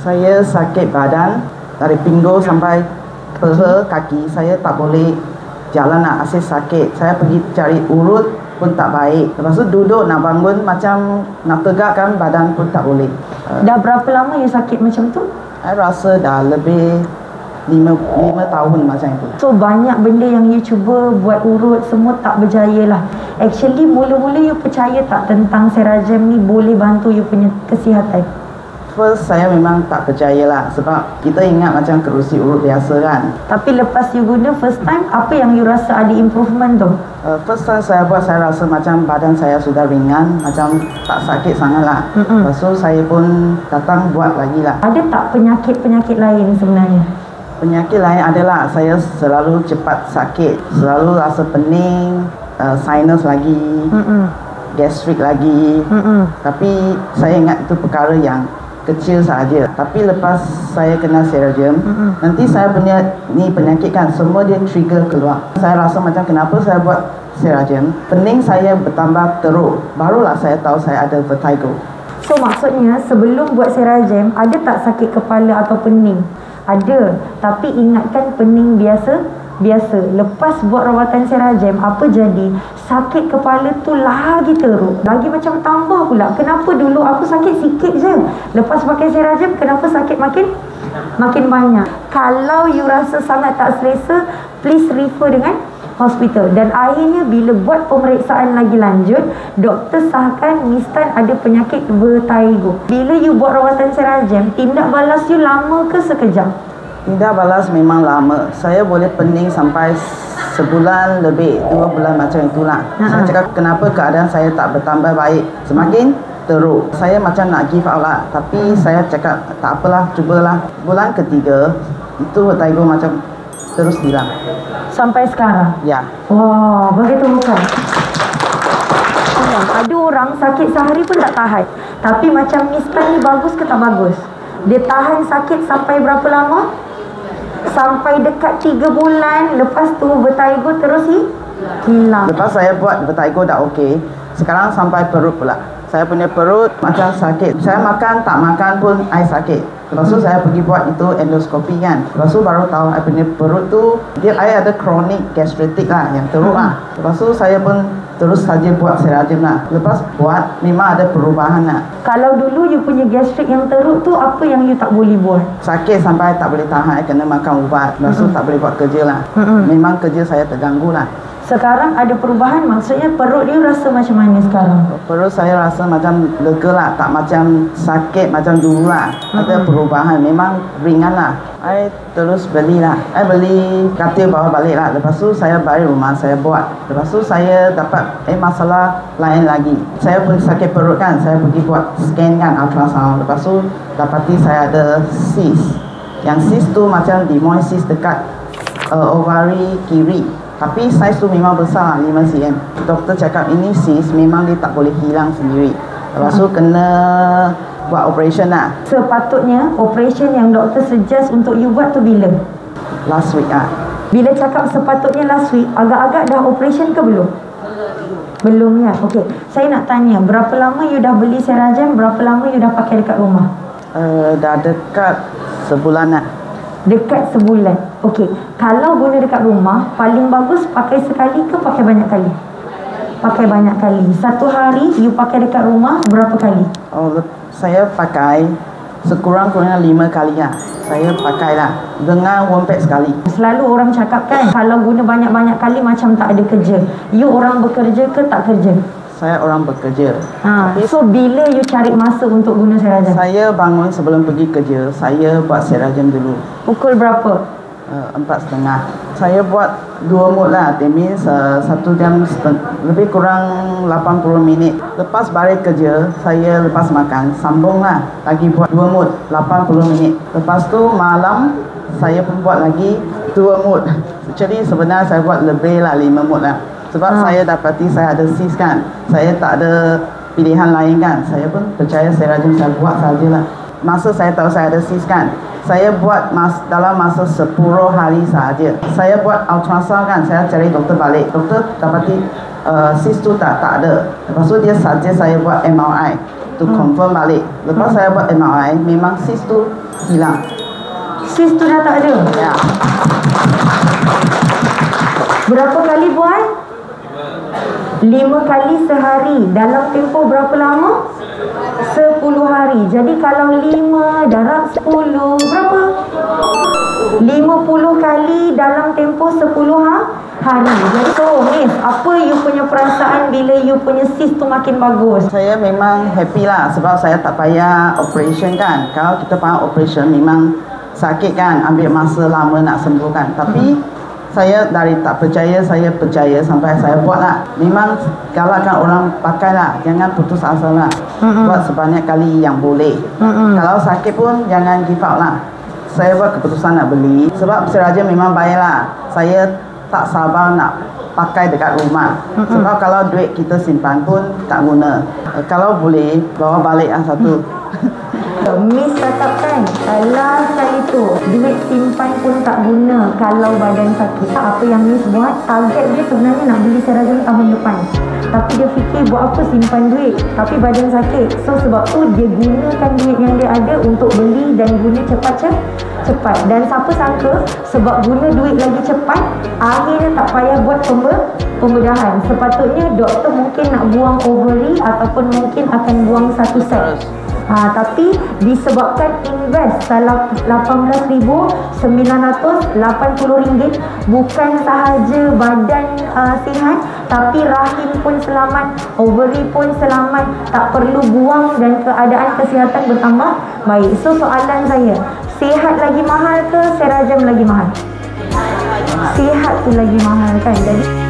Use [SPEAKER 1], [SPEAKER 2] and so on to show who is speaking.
[SPEAKER 1] Saya sakit badan dari pinggul sampai peha kaki. Saya tak boleh jalan lah, asyik sakit. Saya pergi cari urut pun tak baik. Lepas tu duduk nak bangun macam nak tegakkan badan pun tak boleh.
[SPEAKER 2] Dah berapa lama you sakit macam tu?
[SPEAKER 1] Saya rasa dah lebih 5 tahun macam itu.
[SPEAKER 2] So banyak benda yang you cuba buat urut semua tak berjaya lah. Actually mula-mula you percaya tak tentang Serajam ni boleh bantu you punya kesihatan?
[SPEAKER 1] First saya memang tak percaya lah, sebab kita ingat macam kerusi urut biasa kan.
[SPEAKER 2] Tapi lepas you guna first time, apa yang you rasa ada improvement tu?
[SPEAKER 1] First time saya buat, saya rasa macam badan saya sudah ringan, macam tak sakit sangat lah. Lepas tu saya pun datang buat lagi lah.
[SPEAKER 2] Ada tak penyakit-penyakit lain sebenarnya?
[SPEAKER 1] Penyakit lain adalah saya selalu cepat sakit, selalu rasa pening, sinus lagi, gastrik lagi. Tapi saya ingat itu perkara yang kecil saja. Tapi lepas saya kena Serajam, nanti saya punya ni penyakit kan, semua dia trigger keluar. Saya rasa macam kenapa saya buat Serajam, pening saya bertambah teruk. Barulah saya tahu saya ada vertigo.
[SPEAKER 2] So maksudnya sebelum buat Serajam, ada tak sakit kepala atau pening? Ada, tapi ingatkan pening biasa. Lepas buat rawatan Serajam, apa jadi? Sakit kepala tu lagi teruk, lagi macam tambah pula. Kenapa dulu aku sakit sikit je, lepas pakai Serajam kenapa sakit makin banyak? Kalau you rasa sangat tak selesa, please refer dengan hospital. Dan akhirnya bila buat pemeriksaan lagi lanjut, doktor sahkan Miss Tan ada penyakit vertigo. Bila you buat rawatan Serajam, tindak balas you lama ke sekejap?
[SPEAKER 1] Tindak balas memang lama. Saya boleh pening sampai sebulan lebih, 2 bulan macam itulah. Saya cakap kenapa keadaan saya tak bertambah baik, semakin teruk. Saya macam nak give up lah, tapi saya cakap tak apalah, cubalah. Bulan ketiga itu vertigo macam terus hilang.
[SPEAKER 2] Sampai sekarang?
[SPEAKER 1] Ya.
[SPEAKER 2] Wah, begitu bukan? Ada orang sakit sehari pun tak tahan. Tapi macam Miss Tan ni bagus ke tak bagus? Dia tahan sakit sampai berapa lama? Sampai dekat 3 bulan. Lepas tu vertigo terus hilang.
[SPEAKER 1] Lepas saya buat vertigo dah okey, sekarang sampai perut pula. Saya punya perut macam sakit. Saya makan tak makan pun I sakit. Lepas tu saya pergi buat itu endoskopi kan. Lepas tu baru tahu I punya perut tu dia ada chronic gastritis lah, yang teruk lah. Lepas tu saya pun terus saja buat Serajam lah. Lepas buat memang ada perubahan lah.
[SPEAKER 2] Kalau dulu you punya gastrik yang teruk tu, apa yang you tak boleh buat?
[SPEAKER 1] Sakit sampai tak boleh tahan, I kena makan ubat. Lepas tu tak boleh buat kerja lah. Memang kerja saya terganggu lah.
[SPEAKER 2] Sekarang ada perubahan, maksudnya perut you rasa macam mana sekarang?
[SPEAKER 1] Perut saya rasa macam lega lah, tak macam sakit macam dulu lah. Ada perubahan, memang ringan lah. I terus beli lah. I beli katil bawa balik lah. Lepas tu saya balik rumah, saya buat. Lepas tu saya dapat masalah lain lagi. Saya pun sakit perut kan, saya pergi buat scan kan, ultrasound. Lepas tu dapati saya ada cyst. Yang cyst tu macam demoid cyst dekat ovari kiri. Tapi saiz tu memang besar, 5 cm. Doktor cakap ini cyst, memang dia tak boleh hilang sendiri. Lepas tu kena buat operation lah.
[SPEAKER 2] Sepatutnya operation yang doktor suggest untuk you buat tu bila?
[SPEAKER 1] Last week lah.
[SPEAKER 2] Bila cakap sepatutnya last week, agak-agak dah operation ke belum? Belum ya? Okey. Saya nak tanya, berapa lama you dah beli Serajam, berapa lama you dah pakai dekat rumah?
[SPEAKER 1] Dah dekat sebulan lah.
[SPEAKER 2] Dekat sebulan. Okey. Kalau guna dekat rumah, paling bagus pakai sekali ke pakai banyak kali? Pakai banyak kali. Satu hari you pakai dekat rumah berapa kali?
[SPEAKER 1] Saya pakai sekurang-kurangnya 5 kali lah. Saya pakai lah dengan wompet sekali.
[SPEAKER 2] Selalu orang cakap kan, kalau guna banyak-banyak kali macam tak ada kerja. You orang bekerja ke tak kerja?
[SPEAKER 1] Saya orang bekerja.
[SPEAKER 2] So bila you cari masa untuk guna Serajam?
[SPEAKER 1] Saya bangun sebelum pergi kerja, saya buat Serajam dulu.
[SPEAKER 2] Pukul berapa?
[SPEAKER 1] 4:30. Saya buat 2 mood lah. That means 1 jam lebih kurang 80 minit. Lepas balik kerja, saya lepas makan sambung lah, lagi buat 2 mood 80 minit. Lepas tu malam saya pun buat lagi 2 mood. Jadi sebenarnya saya buat lebih lah 5 mood lah. Sebab saya dapati saya ada cyst kan, saya tak ada pilihan lain kan. Saya pun percaya Serajam saya buat sajalah. Masa saya tahu saya ada cyst kan, saya buat dalam masa 10 hari saja. Saya buat ultrasound kan, saya cari doktor balik. Doktor dapati cyst tu tak ada. Lepas tu dia suggest saya buat MRI. to confirm balik. Lepas saya buat MRI, memang cyst tu hilang.
[SPEAKER 2] Cyst tu dah tak ada?
[SPEAKER 1] Ya.
[SPEAKER 2] Berapa kali buat? 5 kali sehari. Dalam tempoh berapa lama? 10 hari. Jadi kalau 5 darab 10 berapa? 50 kali dalam tempoh 10 hari. Jadi so Miss, apa you punya perasaan bila you punya cyst tu makin bagus?
[SPEAKER 1] Saya memang happy lah sebab saya tak payah operation kan. Kalau kita payah operation memang sakit kan, ambil masa lama nak sembuh kan. Tapi saya dari tak percaya, saya percaya sampai saya buat lah. Memang galakkan orang pakai lah, jangan putus asa lah. Buat sebanyak kali yang boleh. Kalau sakit pun jangan give up lah. Saya buat keputusan nak beli sebab Seraja memang baik lah. Saya tak sabar nak pakai dekat rumah. Sebab kalau duit kita simpan pun tak guna. Kalau boleh bawa balik lah satu.
[SPEAKER 2] Miss cakapkan kalau sekali tu duit simpan pun tak guna kalau badan sakit. Apa yang Miss buat, target dia sebenarnya nak beli Seraja tahun depan. Tapi dia fikir buat apa simpan duit tapi badan sakit. So sebab tu dia gunakan duit yang dia ada untuk beli dan guna cepat. Dan siapa sangka sebab guna duit lagi cepat, akhirnya tak payah buat pembedahan. Sepatutnya doktor mungkin nak buang ovary ataupun mungkin akan buang satu set. Tapi disebabkan invest RM18,980 bukan sahaja badan sihat tapi rahim pun selamat, ovary pun selamat, tak perlu buang dan keadaan kesihatan bertambah baik. So soalan saya, sihat lagi mahal ke Serajam lagi mahal? Sihat tu lagi mahal kan. Jadi